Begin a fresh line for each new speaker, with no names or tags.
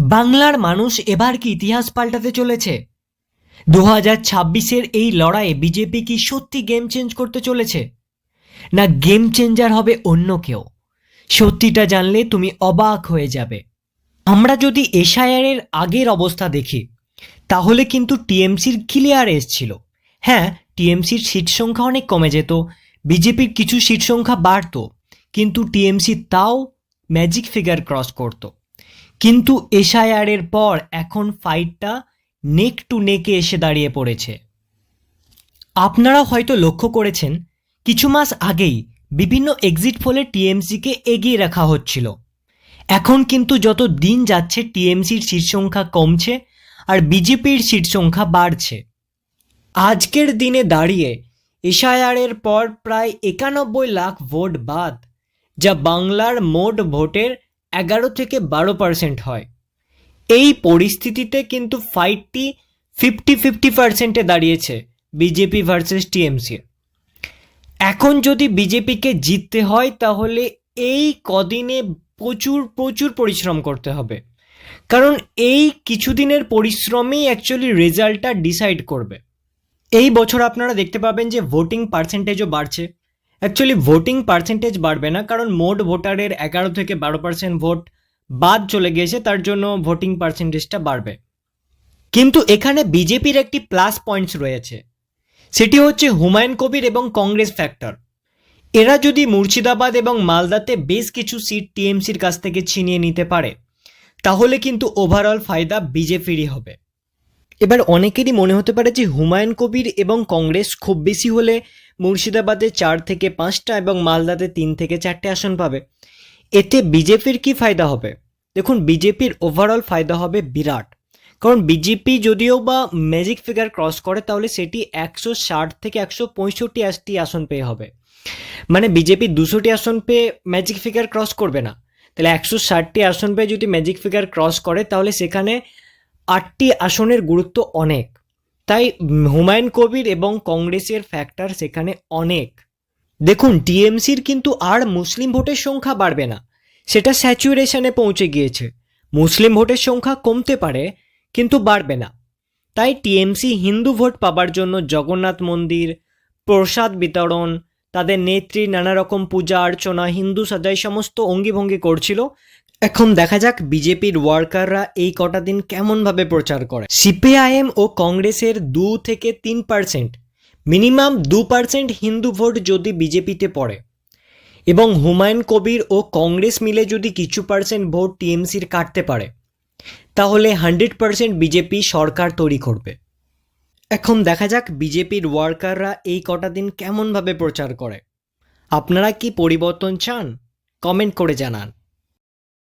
বাংলার মানুষ এবার কি ইতিহাস পাল্টাতে চলেছে? 2026-এর এই লড়াইয়ে বিজেপি কি সত্যি গেম চেঞ্জ করতে চলেছে, না গেম চেঞ্জার হবে অন্য কেউ? সত্যিটা জানলে তুমি অবাক হয়ে যাবে। আমরা যদি এসআইআর-এর আগের অবস্থা দেখি, তাহলে কিন্তু টিএমসির ক্লিয়ার এসছিল। হ্যাঁ, টিএমসির সিট সংখ্যা অনেক কমে যেত, বিজেপির কিছু সিট সংখ্যা বাড়তো, কিন্তু টিএমসি তাও ম্যাজিক ফিগার ক্রস করতো। কিন্তু এসআইআর-এর পর এখন ফাইটটা নেক টু নেকে এসে দাঁড়িয়ে পড়েছে। আপনারা হয়তো লক্ষ্য করেছেন, কিছু মাস আগেই বিভিন্ন এক্সিট পোলে টিএমসিকে এগিয়ে রাখা হচ্ছিল। এখন কিন্তু যত দিন যাচ্ছে টিএমসির সিট সংখ্যা কমছে আর বিজেপির সিট সংখ্যা বাড়ছে। আজকের দিনে দাঁড়িয়ে এসআইআর-এর পর প্রায় 91 লাখ ভোট বাদ, যা বাংলার মোট ভোটের 11 থেকে 12% হয়। এই পরিস্থিতিতে কিন্তু ফাইটটি 50-50%-এ দাঁড়িয়েছে বিজেপি ভার্সেস টিএমসি। এখন যদি বিজেপিকে জিততে হয় তাহলে এই কদিনে প্রচুর প্রচুর পরিশ্রম করতে হবে, কারণ এই কিছুদিনের পরিশ্রমই অ্যাকচুয়ালি রেজাল্টটা ডিসাইড করবে। এই বছর আপনারা দেখতে পাবেন যে ভোটিং পার্সেন্টেজও বাড়ছে। অ্যাকচুয়ালি ভোটিং পার্সেন্টেজ বাড়বে না, কারণ মোট ভোটারের 11 থেকে 12% ভোট বাদ চলে গিয়েছে, তার জন্য ভোটিং পার্সেন্টেজটা বাড়বে। কিন্তু এখানে বিজেপির একটি প্লাস পয়েন্টস রয়েছে, সেটি হচ্ছে হুমায়ুন কবির এবং কংগ্রেস ফ্যাক্টর। এরা যদি মুর্শিদাবাদ এবং মালদাতে বেশ কিছু সিট টিএমসির কাছ থেকে ছিনিয়ে নিতে পারে, তাহলে কিন্তু ওভারঅল ফায়দা বিজেপিরই হবে। এবার অনেকেরই মনে হতে পারে যে হুমায়ুন কবির এবং কংগ্রেস খুব বেশি হলে মুর্শিদাবাদে 4 থেকে 5টা এবং মালদাতে 3 থেকে 4টে আসন পাবে, এতে বিজেপির কি ফায়দা হবে? দেখুন, বিজেপির ওভারঅল ফায়দা হবে বিরাট, কারণ বিজেপি যদিও বা ম্যাজিক ফিগার ক্রস করে তাহলে সেটি 160 থেকে 165টি আসন পেয়ে হবে। মানে বিজেপি 200টি আসন পেয়ে ম্যাজিক ফিগার ক্রস করবে না, তাহলে 160টি আসন পেয়ে যদি ম্যাজিক ফিগার ক্রস করে তাহলে সেখানে 8টি আসনের গুরুত্ব অনেক। তাই হুমায়ুন কবির এবং কংগ্রেসের ফ্যাক্টর সেখানে অনেক। দেখুন, টিএমসির কিন্তু আর মুসলিম ভোটের সংখ্যা বাড়বে না, সেটা স্যাচুরেশনে পৌঁছে গিয়েছে। মুসলিম ভোটের সংখ্যা কমতে পারে কিন্তু বাড়বে না। তাই টিএমসি হিন্দু ভোট পাবার জন্য জগন্নাথ মন্দির, প্রসাদ বিতরণ, তাদের নেত্রী নানা রকম পূজা অর্চনা, হিন্দু সাজাই সমস্ত অঙ্গিভঙ্গি করছিল। এখন দেখা যাক বিজেপির ওয়ার্কাররা এই কটা দিন কেমনভাবে প্রচার করে। সিপিআইএম ও কংগ্রেসের 2 থেকে 3%, মিনিমাম 2% হিন্দু ভোট যদি বিজেপিতে পড়ে এবং হুমায়ুন কবির ও কংগ্রেস মিলে যদি কিছু পার্সেন্ট ভোট টিএমসির কাটতে পারে, তাহলে 100% বিজেপি সরকার তৈরি করবে। এখন দেখা যাক বিজেপির ওয়ার্কাররা এই কটা দিন কেমনভাবে প্রচার করে। আপনারা কি পরিবর্তন চান? কমেন্ট করে জানান।